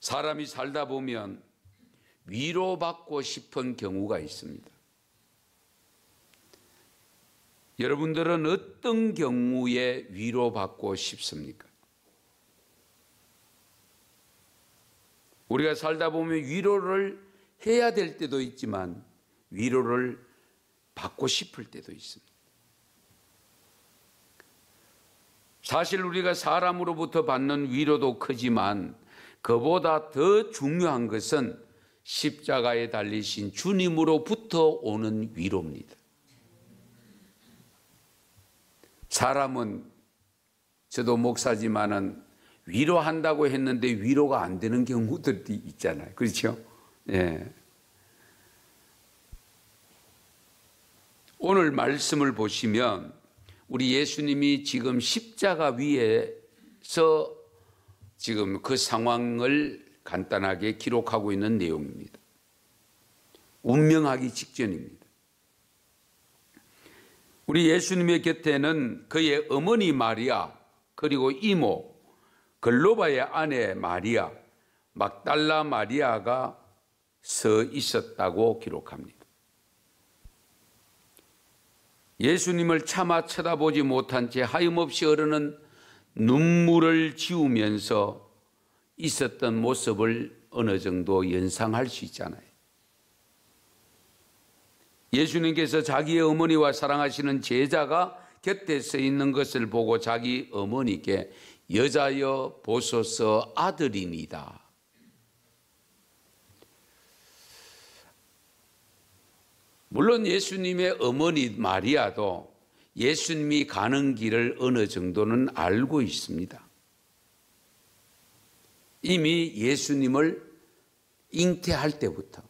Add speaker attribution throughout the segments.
Speaker 1: 사람이 살다 보면 위로받고 싶은 경우가 있습니다. 여러분들은 어떤 경우에 위로받고 싶습니까? 우리가 살다 보면 위로를 해야 될 때도 있지만 위로를 받고 싶을 때도 있습니다. 사실 우리가 사람으로부터 받는 위로도 크지만 그보다 더 중요한 것은 십자가에 달리신 주님으로부터 오는 위로입니다. 사람은, 저도 목사지만은 위로한다고 했는데 위로가 안 되는 경우들이 있잖아요. 그렇죠? 예. 오늘 말씀을 보시면 우리 예수님이 지금 십자가 위에서 지금 그 상황을 간단하게 기록하고 있는 내용입니다. 운명하기 직전입니다. 우리 예수님의 곁에는 그의 어머니 마리아, 그리고 이모 글로바의 아내 마리아, 막달라 마리아가 서 있었다고 기록합니다. 예수님을 차마 쳐다보지 못한 채 하염없이 흐르는 눈물을 지우면서 있었던 모습을 어느 정도 연상할 수 있잖아요. 예수님께서 자기의 어머니와 사랑하시는 제자가 곁에 서 있는 것을 보고 자기 어머니께 여자여 보소서 아들이니다. 물론 예수님의 어머니 마리아도 예수님이 가는 길을 어느 정도는 알고 있습니다. 이미 예수님을 잉태할 때부터.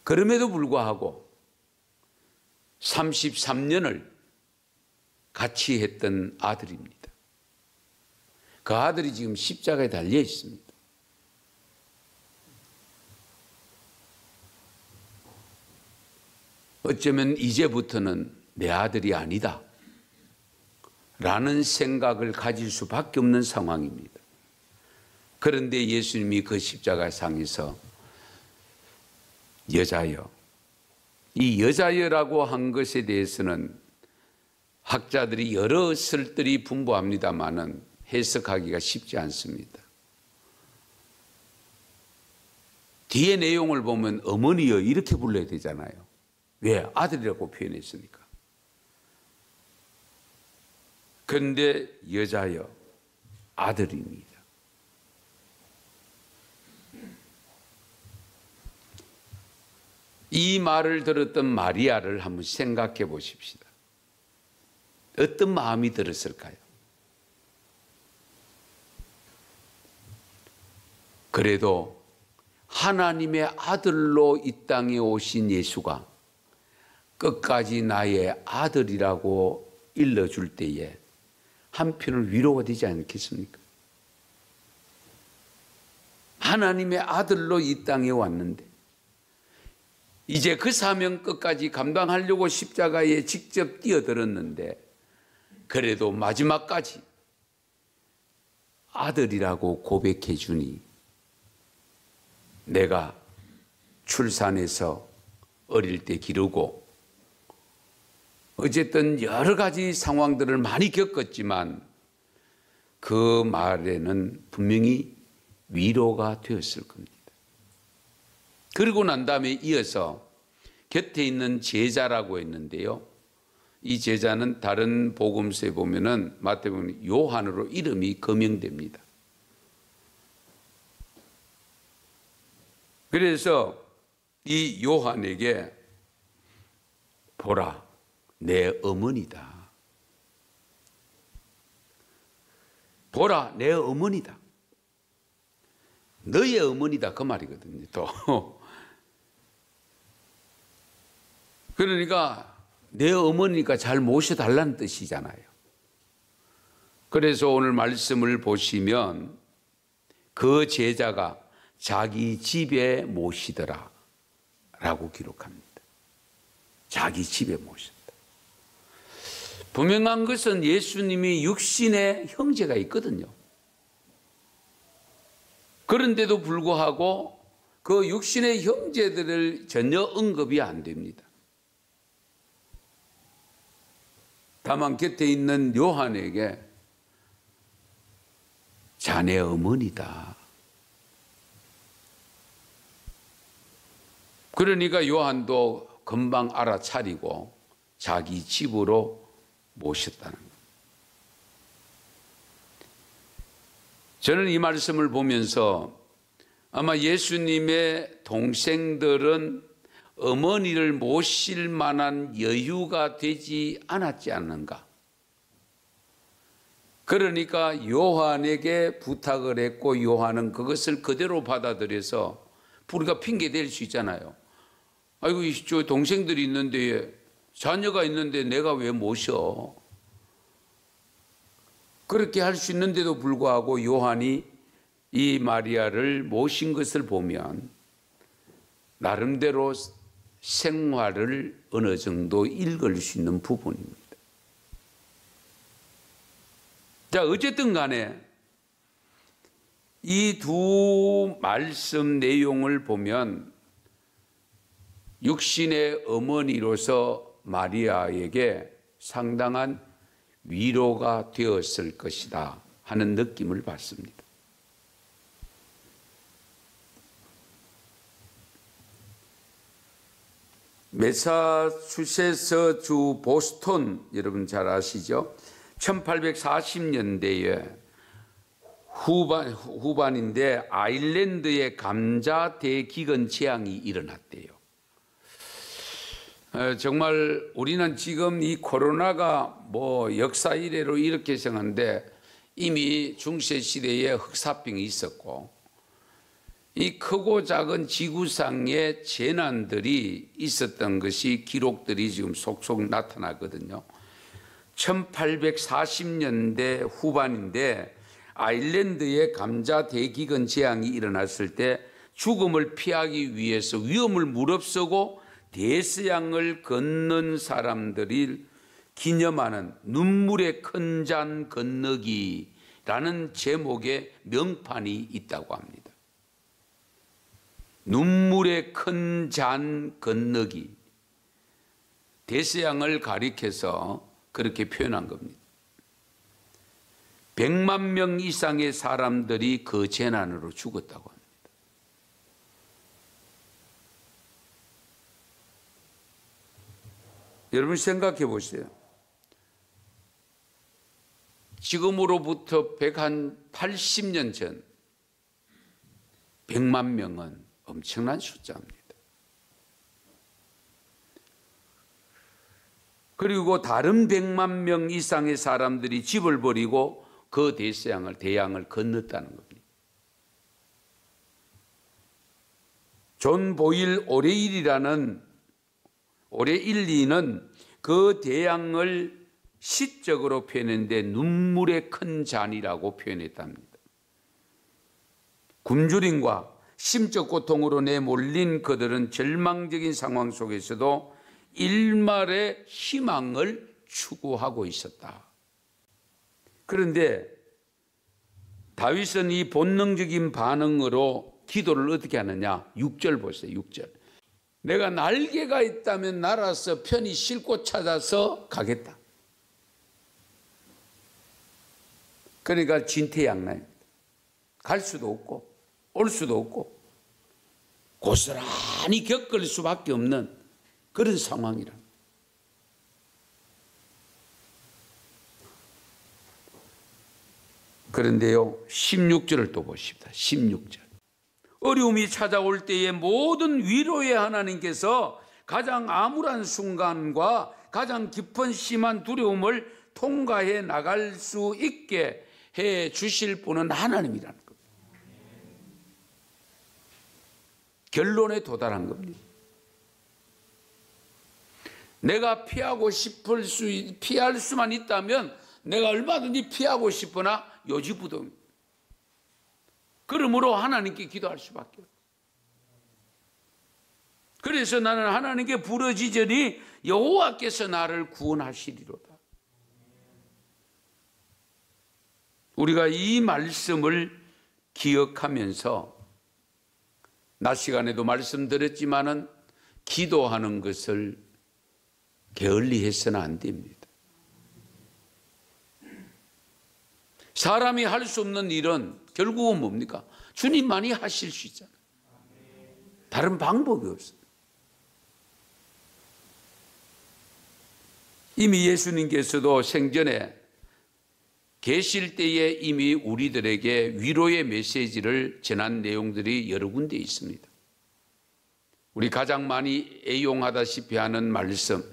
Speaker 1: 그럼에도 불구하고 33년을 같이 했던 아들입니다. 그 아들이 지금 십자가에 달려 있습니다. 어쩌면 이제부터는 내 아들이 아니다 라는 생각을 가질 수밖에 없는 상황입니다. 그런데 예수님이 그 십자가상에서 여자여, 이 여자여라고 한 것에 대해서는 학자들이 여러 설들이 분분합니다만은 해석하기가 쉽지 않습니다. 뒤에 내용을 보면 어머니여 이렇게 불러야 되잖아요. 왜? 아들이라고 표현했으니까. 그런데 여자여, 아들입니다. 이 말을 들었던 마리아를 한번 생각해 보십시다. 어떤 마음이 들었을까요? 그래도 하나님의 아들로 이 땅에 오신 예수가 끝까지 나의 아들이라고 일러줄 때에 한편은 위로가 되지 않겠습니까? 하나님의 아들로 이 땅에 왔는데 이제 그 사명 끝까지 감당하려고 십자가에 직접 뛰어들었는데 그래도 마지막까지 아들이라고 고백해 주니 내가 출산해서 어릴 때 기르고 어쨌든 여러 가지 상황들을 많이 겪었지만 그 말에는 분명히 위로가 되었을 겁니다. 그리고 난 다음에 이어서 곁에 있는 제자라고 했는데요. 이 제자는 다른 복음서에 보면은 마태복음 요한으로 이름이 거명됩니다. 그래서 이 요한에게 보라, 내 어머니다. 보라, 내 어머니다. 너의 어머니다 그 말이거든요. 또 그러니까 내 어머니가 잘 모셔달라는 뜻이잖아요. 그래서 오늘 말씀을 보시면 그 제자가 자기 집에 모시더라 라고 기록합니다. 자기 집에 모셨다. 분명한 것은 예수님이 육신의 형제가 있거든요. 그런데도 불구하고 그 육신의 형제들을 전혀 언급이 안 됩니다. 다만 곁에 있는 요한에게 자네 어머니다. 그러니까 요한도 금방 알아차리고 자기 집으로 모셨다는 거예요. 저는 이 말씀을 보면서 아마 예수님의 동생들은 어머니를 모실 만한 여유가 되지 않았지 않는가. 그러니까 요한에게 부탁을 했고 요한은 그것을 그대로 받아들여서 우리가 핑계 댈 수 있잖아요. 아이고 저 동생들이 있는데 자녀가 있는데 내가 왜 모셔? 그렇게 할 수 있는데도 불구하고 요한이 이 마리아를 모신 것을 보면 나름대로 생활을 어느 정도 읽을 수 있는 부분입니다. 자, 어쨌든 간에 이 두 말씀 내용을 보면 육신의 어머니로서 마리아에게 상당한 위로가 되었을 것이다 하는 느낌을 받습니다. 매사추세츠 주 보스턴 여러분 잘 아시죠? 1840년대에 후반인데 아일랜드에 감자 대기근 재앙이 일어났대요. 정말 우리는 지금 이 코로나가 뭐 역사 이래로 이렇게 생각하는데 이미 중세시대에 흑사병이 있었고 이 크고 작은 지구상의 재난들이 있었던 것이 기록들이 지금 속속 나타나거든요. 1840년대 후반인데 아일랜드에 감자 대기근 재앙이 일어났을 때 죽음을 피하기 위해서 위험을 무릅쓰고 대서양을 건넌 사람들이 기념하는 눈물의 큰 잔 건너기라는 제목의 명판이 있다고 합니다. 눈물의 큰 잔 건너기. 대서양을 가리켜서 그렇게 표현한 겁니다. 100만 명 이상의 사람들이 그 재난으로 죽었다고 합니다. 여러분 생각해 보세요. 지금으로부터 180년 전 100만 명은 엄청난 숫자입니다. 그리고 다른 100만 명 이상의 사람들이 집을 버리고 그 대양을 건넜다는 겁니다. 존 보일 오레일리는 그 대양을 시적으로 표현했는데 눈물의 큰 잔이라고 표현했답니다. 굶주림과 심적 고통으로 내몰린 그들은 절망적인 상황 속에서도 일말의 희망을 추구하고 있었다. 그런데 다윗은 이 본능적인 반응으로 기도를 어떻게 하느냐? 6절 보세요. 6절. 내가 날개가 있다면 날아서 편히 쉴 곳 찾아서 가겠다. 그러니까 진퇴양난입니다. 갈 수도 없고 올 수도 없고 고스란히 겪을 수밖에 없는 그런 상황이라. 그런데요 16절을 또 보십시다. 16절. 어려움이 찾아올 때에 모든 위로의 하나님께서 가장 암울한 순간과 가장 깊은 심한 두려움을 통과해 나갈 수 있게 해 주실 분은 하나님이라는 겁니다. 결론에 도달한 겁니다. 내가 피할 수만 있다면 내가 얼마든지 피하고 싶으나 요지부동입니다. 그러므로 하나님께 기도할 수밖에 없어요. 그래서 나는 하나님께 부르짖으니 여호와께서 나를 구원하시리로다. 우리가 이 말씀을 기억하면서 낮 시간에도 말씀드렸지만은 기도하는 것을 게을리 해서는 안 됩니다. 사람이 할 수 없는 일은 결국은 뭡니까? 주님만이 하실 수 있잖아요. 다른 방법이 없어요. 이미 예수님께서도 생전에 계실 때에 이미 우리들에게 위로의 메시지를 전한 내용들이 여러 군데 있습니다. 우리 가장 많이 애용하다시피 하는 말씀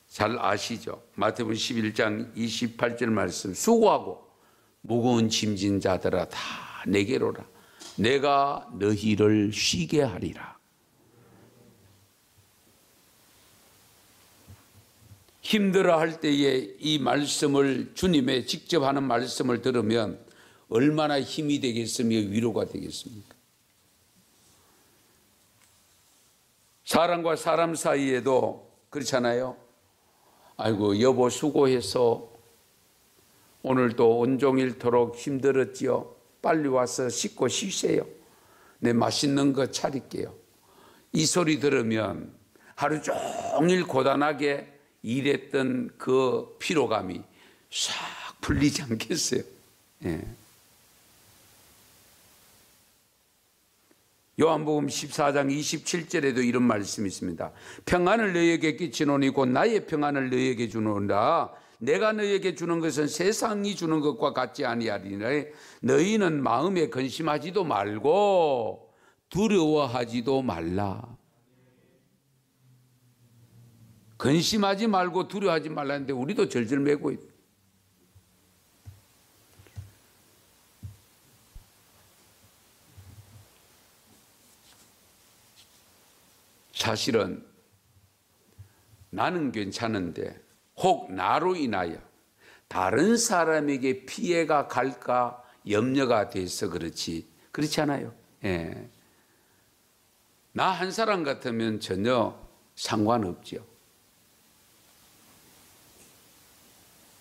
Speaker 1: 잘 아시죠? 마태복음 11장 28절 말씀, 수고하고 무거운 짐진 자들아 다 내게로 오라. 내가 너희를 쉬게 하리라. 힘들어할 때에 이 말씀을, 주님의 직접 하는 말씀을 들으면 얼마나 힘이 되겠으며 위로가 되겠습니까? 사람과 사람 사이에도 그렇잖아요. 아이고 여보 수고해서 오늘도 온종일토록 힘들었지요. 빨리 와서 씻고 쉬세요. 내 맛있는 거 차릴게요. 이 소리 들으면 하루 종일 고단하게 일했던 그 피로감이 싹 풀리지 않겠어요? 예. 요한복음 14장 27절에도 이런 말씀이 있습니다. 평안을 너희에게 끼치노니 곧 나의 평안을 너희에게 주노라. 내가 너희에게 주는 것은 세상이 주는 것과 같지 아니하리니 너희는 마음에 근심하지도 말고 두려워하지도 말라. 근심하지 말고 두려워하지 말라는데 우리도 절절 매고 있다. 사실은 나는 괜찮은데 혹 나로 인하여 다른 사람에게 피해가 갈까 염려가 돼서 그렇지, 그렇지 않아요? 예. 나 한 사람 같으면 전혀 상관없죠.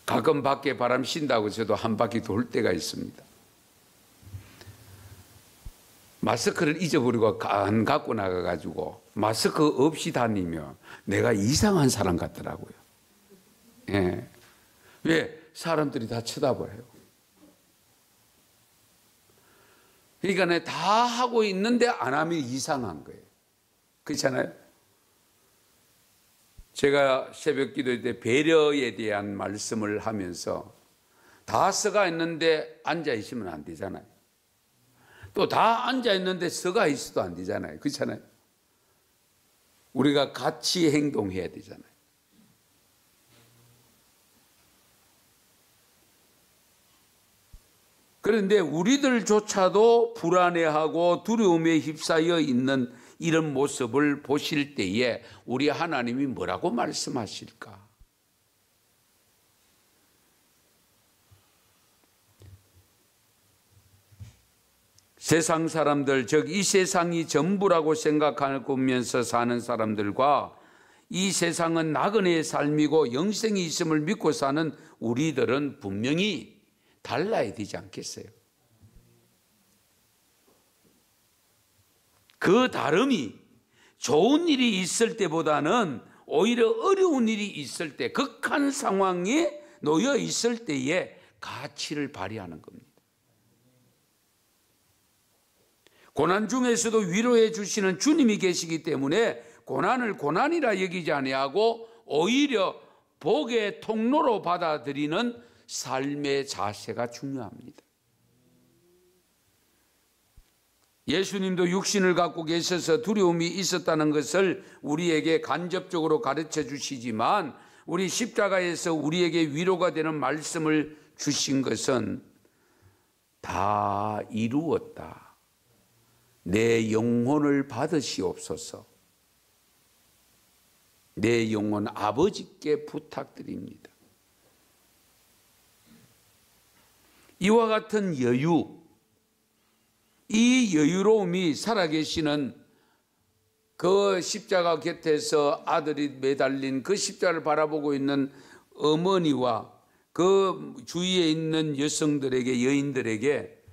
Speaker 1: 가끔 밖에 바람 쉰다고 저도 한 바퀴 돌 때가 있습니다. 마스크를 잊어버리고 안 갖고 나가가지고 마스크 없이 다니면 내가 이상한 사람 같더라고요. 예. 왜? 사람들이 다 쳐다봐요. 그러니까 내가 다 하고 있는데 안 하면 이상한 거예요. 그렇잖아요? 제가 새벽 기도 때 배려에 대한 말씀을 하면서 다 서가 있는데 앉아 있으면 안 되잖아요. 또 다 앉아 있는데 서가 있어도 안 되잖아요. 그렇잖아요? 우리가 같이 행동해야 되잖아요. 그런데 우리들조차도 불안해하고 두려움에 휩싸여 있는 이런 모습을 보실 때에 우리 하나님이 뭐라고 말씀하실까? 세상 사람들, 즉 이 세상이 전부라고 생각하면서 사는 사람들과 이 세상은 나그네의 삶이고 영생이 있음을 믿고 사는 우리들은 분명히 달라야 되지 않겠어요? 그 다름이 좋은 일이 있을 때보다는 오히려 어려운 일이 있을 때, 극한 상황에 놓여 있을 때에 가치를 발휘하는 겁니다. 고난 중에서도 위로해 주시는 주님이 계시기 때문에 고난을 고난이라 여기지 아니하고 오히려 복의 통로로 받아들이는 삶의 자세가 중요합니다. 예수님도 육신을 갖고 계셔서 두려움이 있었다는 것을 우리에게 간접적으로 가르쳐 주시지만 우리 십자가에서 우리에게 위로가 되는 말씀을 주신 것은 다 이루었다. 내 영혼을 받으시옵소서. 내 영혼 아버지께 부탁드립니다. 이와 같은 여유, 이 여유로움이 살아계시는 그 십자가 곁에서 아들이 매달린 그 십자가를 바라보고 있는 어머니와 그 주위에 있는 여성들에게, 여인들에게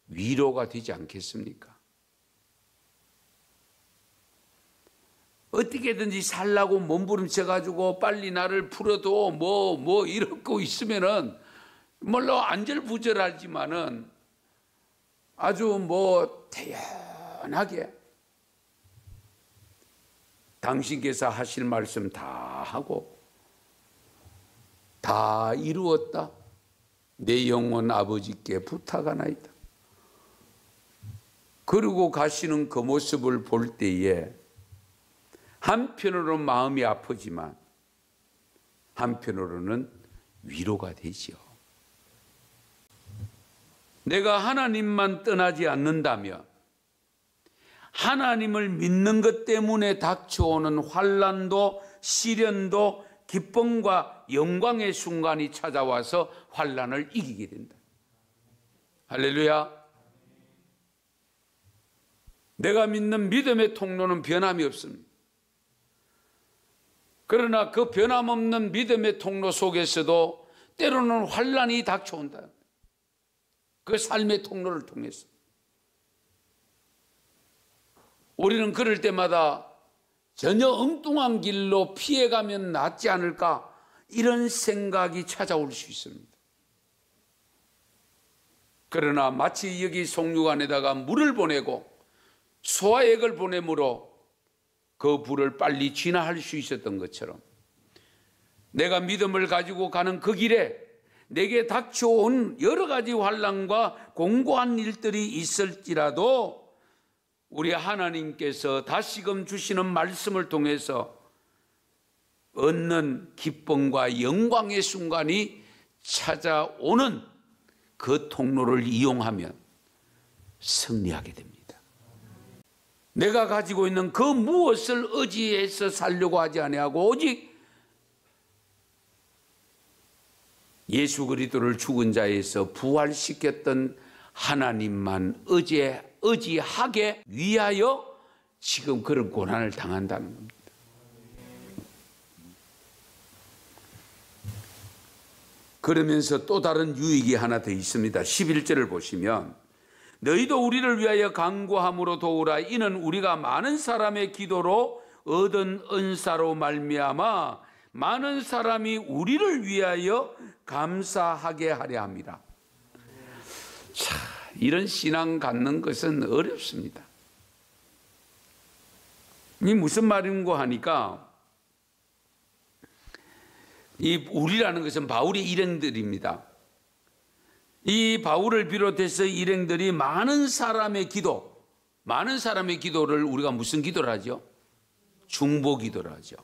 Speaker 1: 위로가 되지 않겠습니까? 어떻게든지 살라고 몸부림쳐가지고 빨리 나를 풀어도 뭐 이러고 있으면은 물론 안절부절하지만은 아주 태연하게 당신께서 하실 말씀 다 하고 다 이루었다. 내 영혼 아버지께 부탁하나이다. 그러고 가시는 그 모습을 볼 때에 한편으로는 마음이 아프지만 한편으로는 위로가 되지요. 내가 하나님만 떠나지 않는다면 하나님을 믿는 것 때문에 닥쳐오는 환난도 시련도 기쁨과 영광의 순간이 찾아와서 환난을 이기게 된다. 할렐루야. 내가 믿는 믿음의 통로는 변함이 없습니다. 그러나 그 변함없는 믿음의 통로 속에서도 때로는 환난이 닥쳐온다. 그 삶의 통로를 통해서 우리는 그럴 때마다 전혀 엉뚱한 길로 피해가면 낫지 않을까 이런 생각이 찾아올 수 있습니다. 그러나 마치 여기 송유관에다가 물을 보내고 소화액을 보내므로 그 불을 빨리 진화할 수 있었던 것처럼 내가 믿음을 가지고 가는 그 길에 내게 닥쳐온 여러 가지 환난과 공고한 일들이 있을지라도 우리 하나님께서 다시금 주시는 말씀을 통해서 얻는 기쁨과 영광의 순간이 찾아오는 그 통로를 이용하면 승리하게 됩니다. 내가 가지고 있는 그 무엇을 의지해서 살려고 하지 아니하고 오직 예수 그리스도를 죽은 자에서 부활시켰던 하나님만 의지하게 위하여 지금 그런 고난을 당한다는 겁니다. 그러면서 또 다른 유익이 하나 더 있습니다. 11절을 보시면 너희도 우리를 위하여 간구함으로 도우라. 이는 우리가 많은 사람의 기도로 얻은 은사로 말미암아 많은 사람이 우리를 위하여 감사하게 하려 함이라. 자, 이런 신앙 갖는 것은 어렵습니다. 이 무슨 말인고 하니까 이 우리라는 것은 바울의 일행들입니다. 이 바울을 비롯해서 일행들이 많은 사람의 기도를 우리가 무슨 기도를 하죠? 중보 기도를 하죠.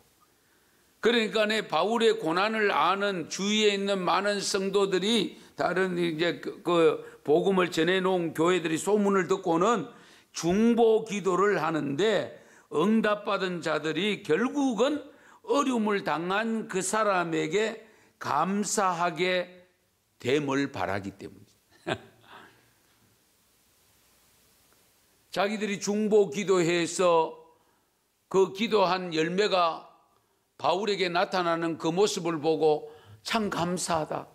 Speaker 1: 그러니까 바울의 고난을 아는 주위에 있는 많은 성도들이 다른 이제 그 복음을 전해놓은 교회들이 소문을 듣고는 중보 기도를 하는데 응답받은 자들이 결국은 어려움을 당한 그 사람에게 감사하게 됨을 바라기 때문이죠. 자기들이 중보 기도해서 그 기도한 열매가 바울에게 나타나는 그 모습을 보고 참 감사하다.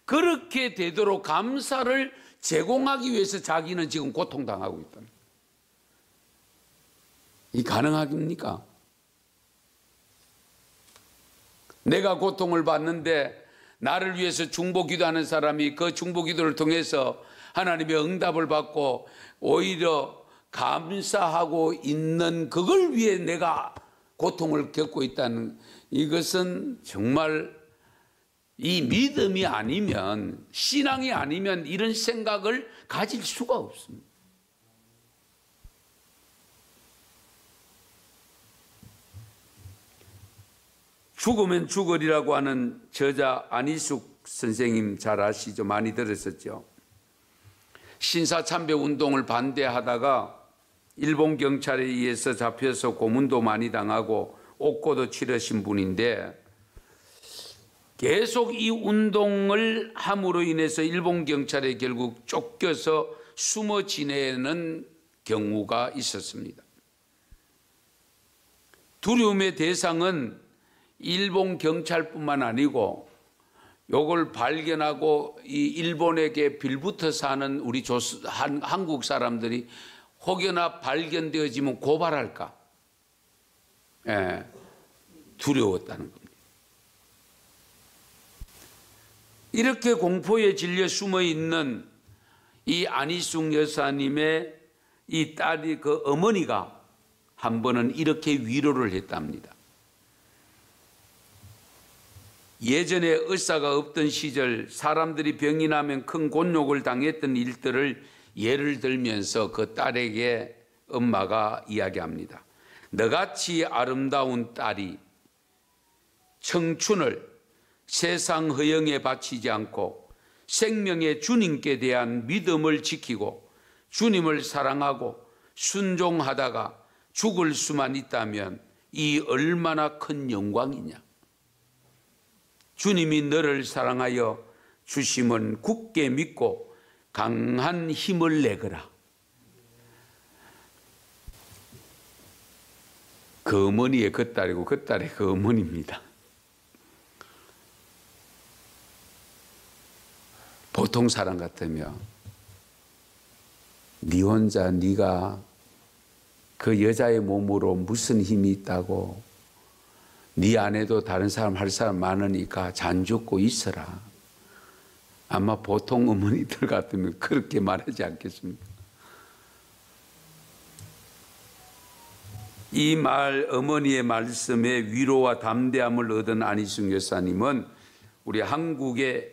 Speaker 1: 그렇게 되도록 감사를 제공하기 위해서 자기는 지금 고통당하고 있다. 이 가능합니까? 내가 고통을 받는데 나를 위해서 중보 기도하는 사람이 그 중보 기도를 통해서 하나님의 응답을 받고 오히려 감사하고 있는 그걸 위해 내가 고통을 겪고 있다는 이것은 정말 이 믿음이 아니면 신앙이 아니면 이런 생각을 가질 수가 없습니다. 죽으면 죽으리라고 하는 저자 안희숙 선생님 잘 아시죠? 많이 들었었죠. 신사참배 운동을 반대하다가 일본 경찰에 의해서 잡혀서 고문도 많이 당하고 옥고도 치르신 분인데 계속 이 운동을 함으로 인해서 일본 경찰에 결국 쫓겨서 숨어 지내는 경우가 있었습니다. 두려움의 대상은 일본 경찰뿐만 아니고 요걸 발견하고 이 일본에게 빌붙어 사는 우리 한국 사람들이 혹여나 발견되어지면 고발할까? 예, 두려웠다는 겁니다. 이렇게 공포에 질려 숨어 있는 이 안희숙 여사님의 이 딸이 그 어머니가 한 번은 이렇게 위로를 했답니다. 예전에 의사가 없던 시절 사람들이 병이 나면 큰 곤욕을 당했던 일들을 예를 들면서 그 딸에게 엄마가 이야기합니다. 너같이 아름다운 딸이 청춘을 세상 허영에 바치지 않고 생명의 주님께 대한 믿음을 지키고 주님을 사랑하고 순종하다가 죽을 수만 있다면 이 얼마나 큰 영광이냐. 주님이 너를 사랑하여 주심은 굳게 믿고 강한 힘을 내거라. 그 어머니의 그 딸이고 그 딸의 그 어머니입니다. 보통 사람 같으면 네 혼자 네가 그 여자의 몸으로 무슨 힘이 있다고, 네 안에도 다른 사람 할 사람 많으니까 잔 죽고 있어라. 아마 보통 어머니들 같으면 그렇게 말하지 않겠습니까? 이 어머니의 말씀에 위로와 담대함을 얻은 안희숙 여사님은 우리 한국의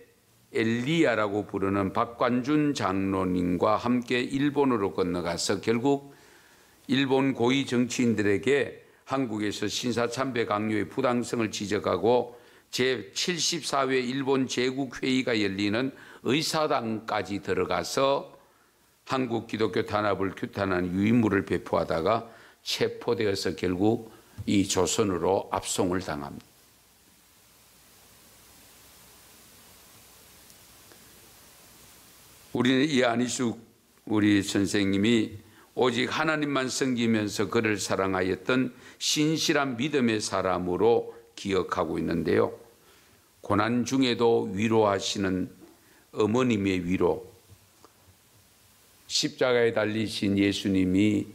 Speaker 1: 엘리야라고 부르는 박관준 장로님과 함께 일본으로 건너가서 결국 일본 고위 정치인들에게 한국에서 신사참배 강요의 부당성을 지적하고 제74회 일본 제국회의가 열리는 의사당까지 들어가서 한국 기독교 단합을 규탄하는 유인물을 배포하다가 체포되어서 결국 이 조선으로 압송을 당합니다. 우리는 이 안희숙 우리 선생님이 오직 하나님만 섬기면서 그를 사랑하였던 신실한 믿음의 사람으로 기억하고 있는데요. 고난 중에도 위로하시는 어머님의 위로, 십자가에 달리신 예수님이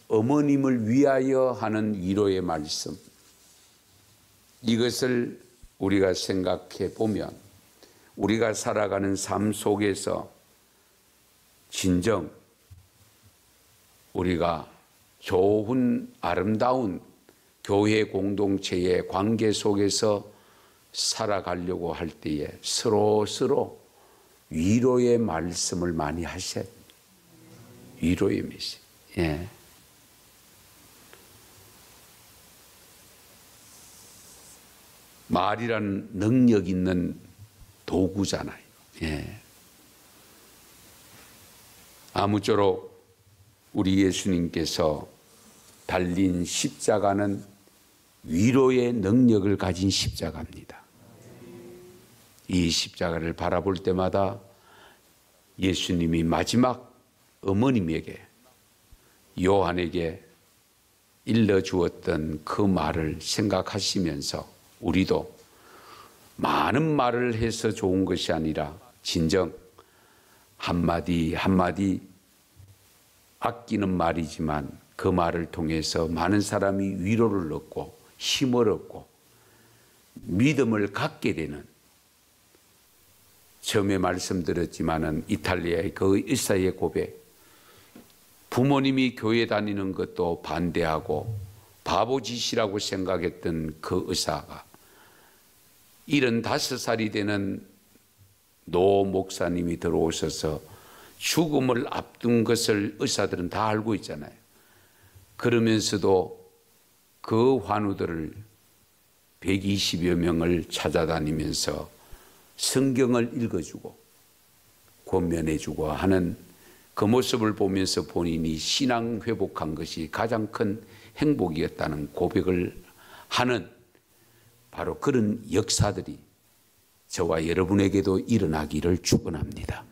Speaker 1: 어머님을 위하여 하는 위로의 말씀, 이것을 우리가 생각해 보면 우리가 살아가는 삶 속에서 진정 우리가 좋은 아름다운 교회 공동체의 관계 속에서 살아가려고 할 때에 서로 위로의 말씀을 많이 하셔야 됩니다. 위로의 메시지. 예. 말이라는 능력 있는 도구잖아요. 예. 아무쪼록 우리 예수님께서 달린 십자가는 위로의 능력을 가진 십자가입니다. 이 십자가를 바라볼 때마다 예수님이 마지막 어머님에게, 요한에게 일러주었던 그 말을 생각하시면서 우리도 많은 말을 해서 좋은 것이 아니라 진정 한마디 한마디 아끼는 말이지만 그 말을 통해서 많은 사람이 위로를 얻고 힘을 얻고 믿음을 갖게 되는, 처음에 말씀드렸지만은 이탈리아의 그 의사의 고백, 부모님이 교회 다니는 것도 반대하고 바보짓이라고 생각했던 그 의사가 75살이 되는 노 목사님이 들어오셔서 죽음을 앞둔 것을 의사들은 다 알고 있잖아요. 그러면서도 그 환우들을 120여 명을 찾아다니면서 성경을 읽어주고 권면해주고 하는 그 모습을 보면서 본인이 신앙 회복한 것이 가장 큰 행복이었다는 고백을 하는 바로 그런 역사들이 저와 여러분에게도 일어나기를 축원합니다.